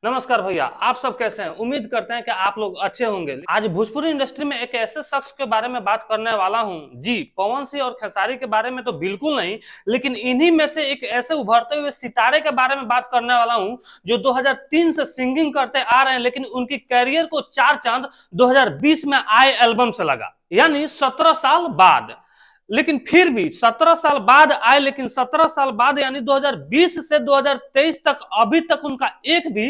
नमस्कार भैया, आप सब कैसे हैं? उम्मीद करते हैं कि आप लोग अच्छे होंगे। आज भोजपुरी इंडस्ट्री में एक ऐसे शख्स के बारे में बात करने वाला हूं। जी, पवन सिंह और खेसारी के बारे में तो बिल्कुल नहीं, लेकिन इन्हीं में से एक ऐसे उभरते हुए सितारे के बारे में बात करने वाला हूं जो 2003 से सिंगिंग करते आ रहे हैं, लेकिन उनकी कैरियर को चार चांद 2020 में आए एल्बम से लगा, यानी 17 साल बाद। लेकिन फिर भी 17 साल बाद आए, लेकिन 17 साल बाद यानी 2020 से 2023 तक अभी तक उनका एक भी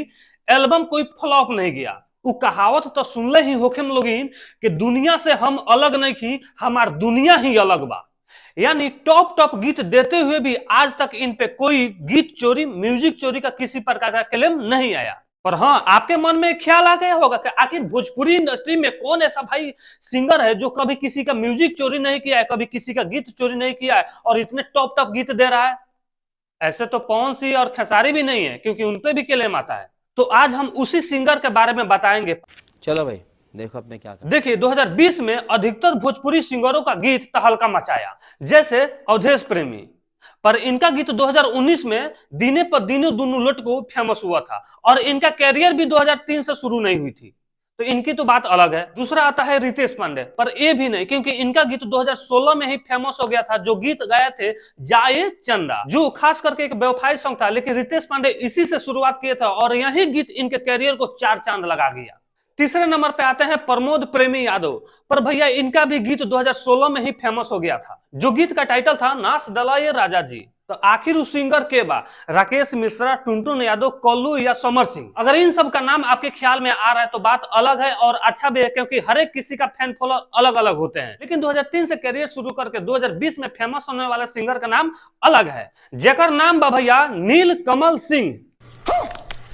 एल्बम कोई फ्लॉप नहीं गया। वो कहावत तो सुनले ही होखेम लोगिन कि दुनिया से हम अलग नहीं थी, हमार दुनिया ही अलग बा। यानी टॉप टॉप गीत देते हुए भी आज तक इन पे कोई गीत चोरी, म्यूजिक चोरी का किसी प्रकार का क्लेम नहीं आया। पर हाँ, आपके मन में ख्याल आ गया होगा कि आखिर भोजपुरी इंडस्ट्री में कौन ऐसा भाई सिंगर है जो कभी किसी का म्यूजिक चोरी नहीं किया है, कभी किसी का गीत चोरी नहीं किया है और इतने टॉप टॉप गीत दे रहा है। ऐसे तो पवन सिंह और खेसारी भी नहीं है, क्योंकि उनपे भी क्लेम आता है। तो आज हम उसी सिंगर के बारे में बताएंगे। चलो भाई, देखो अब मैं क्या कर। देखिए, 2020 में अधिकतर भोजपुरी सिंगरों का गीत तहलका मचाया, जैसे अवधेश प्रेमी। पर इनका गीत 2019 में दीने पर दीनो दुनू लट को फेमस हुआ था और इनका कैरियर भी 2003 से शुरू नहीं हुई थी, तो इनकी तो बात अलग है। दूसरा आता है रितेश पांडे, पर ये भी नहीं, क्योंकि इनका गीत 2016 में ही फेमस हो गया था, जो गीत गाए थे जाए चंदा, जो खास करके एक बेवफाई सॉन्ग था। लेकिन रितेश पांडे इसी से शुरुआत किए थे और यही गीत इनके कैरियर को चार चांद लगा गया। तीसरे नंबर पे आते हैं प्रमोद प्रेमी यादव। पर भैया इनका भी गीत 2016 में ही फेमस हो गया था, जो गीत का टाइटल था नाच दलाए राजा जी। तो आखिर उस सिंगर के बा राकेश मिश्रा, टुनटुन यादव, कल्लू या समर सिंह। अगर इन सब का नाम आपके ख्याल में आ रहा है तो बात अलग है और अच्छा भी है, क्योंकि हर एक किसी का फैन फॉलोअर अलग अलग होते हैं। लेकिन 2003 से कैरियर शुरू करके 2020 में फेमस होने वाले सिंगर का नाम अलग है, जेकर नाम बा भैया नील कमल सिंह।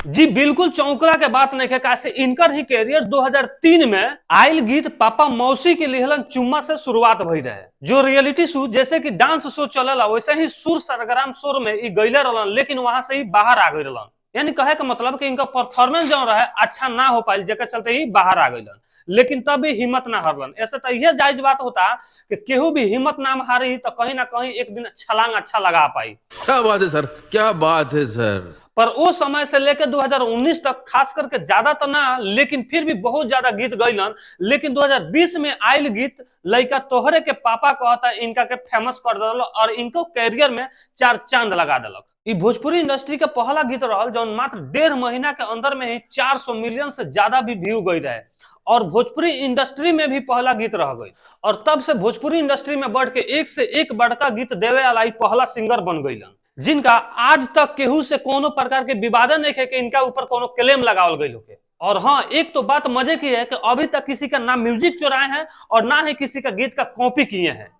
जी बिल्कुल चौंकला के बात नहीं है, कैसे इनकर ही कैरियर 2003 में आयल गीत पापा मौसी के लिहलन चुम्मा से शुरुआत भई रहे, जो रियलिटी शो जैसे कि डांस शो चलला वैसे ही सुर सरगराम शोर में ई गईले रहलन, लेकिन वहां से ही बाहर आ गई रहलन। यानी कहे का मतलब कि इनका परफॉर्मेंस जो रहा है अच्छा ना हो पाई, जेकर चलते ही बाहर आ गईलन, लेकिन तब भी हिम्मत ना हारलन। ऐसे तो यह जायज बात होता कि केहू भी हिम्मत ना हारी तो कहीं ना कहीं एक दिन छलांग अच्छा लगा पाई। क्या बात है सर, क्या बात है सर। पर वो समय से लेकर 2019 तक खास करके ज्यादा तो ना, लेकिन फिर भी बहुत ज्यादा गीत गईलन। लेकिन 2020 में आयल गीत लइका तोहरे के पापा कहता इनका के फेमस कर दिल और इनको कैरियर में चार चांद लगा दिलक। ये भोजपुरी इंडस्ट्री के पहला गीत रहल जो मात्र 1.5 महीना के अंदर में ही 400 मिलियन से ज्यादा भी व्यू गई रहे और भोजपुरी इंडस्ट्री में भी पहला गीत रह गई। और तब से भोजपुरी इंडस्ट्री में बढ़ के एक से एक बड़का गीत देवे वाला पहला सिंगर बन गईलन, जिनका आज तक केहू से कोनो प्रकार के विवाद नहीं है कि इनका ऊपर कोनो क्लेम लगावल गई होके। और हाँ, एक तो बात मजे की है कि अभी तक किसी का ना म्यूजिक चुराए हैं और ना ही किसी का गीत का कॉपी किए हैं।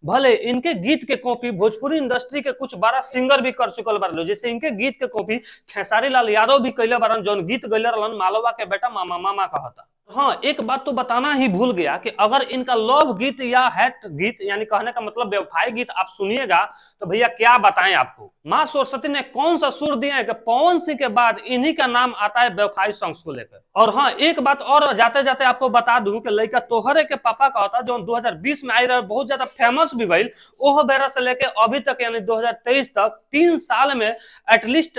भले इनके गीत के कॉपी भोजपुरी इंडस्ट्री के कुछ बड़ा सिंगर भी कर चुकल बार, जैसे इनके गीत के कॉपी खेसारी लाल यादव भी कैले बारन, जौन गीत गैले रहलन मालवा के बेटा मामा मामा कहता। हाँ, एक बात तो बताना ही भूल गया कि अगर इनका लव गीत या हैट गीत, यानी कहने का मतलब व्यवसाय गीत आप सुनिएगा तो भैया क्या बताएं आपको। माँ सरस्वती ने कौन सा सुर दिया है कि पवन सिंह के बाद इन्हीं का नाम आता है व्यवसाय सॉन्ग्स को लेकर। और हाँ, एक बात और जाते जाते आपको बता दूं कि लड़का तोहरे के पापा का होता जो 2020 में आई रहा, बहुत ज्यादा फेमस भी भइल। ओह बेरा से लेके अभी तक यानी 2023 तक 3 साल में एटलीस्ट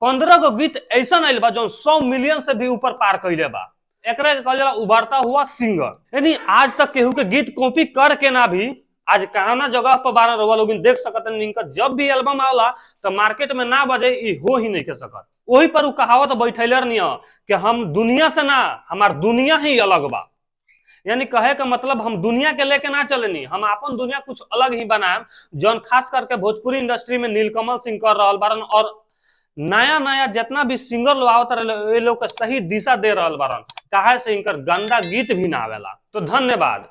15 गो गीत ऐसा आइल बा जो 100 मिलियन से भी ऊपर पार कैले बा। एकरा के कहल जाला उभरता हुआ सिंगर। यानी आज तक केहू के गीत कॉपी करके ना भी आज कहाना जगह पर बारह रहुआ लोग देख सकत हैं। इनका जब भी एल्बम आवला तो मार्केट में ना बजे ई हो ही नहीं के सकत। वही पर उ कहावत बैठैले नहीं कि हम दुनिया से ना, हमार दुनिया ही अलग बा। यानी कहे का मतलब हम दुनिया के लेके ना चलेनी, हम अपन दुनिया कुछ अलग ही बनाएम, जौन खास करके भोजपुरी इंडस्ट्री में नीलकमल सिंह कर रहल बारन और नया नया जितना भी सिंगर लोग आवत रहे ये लोग के सही दिशा दे रहल बारन, काहे से इनकर गंदा गीत भी ना आवेला। तो धन्यवाद।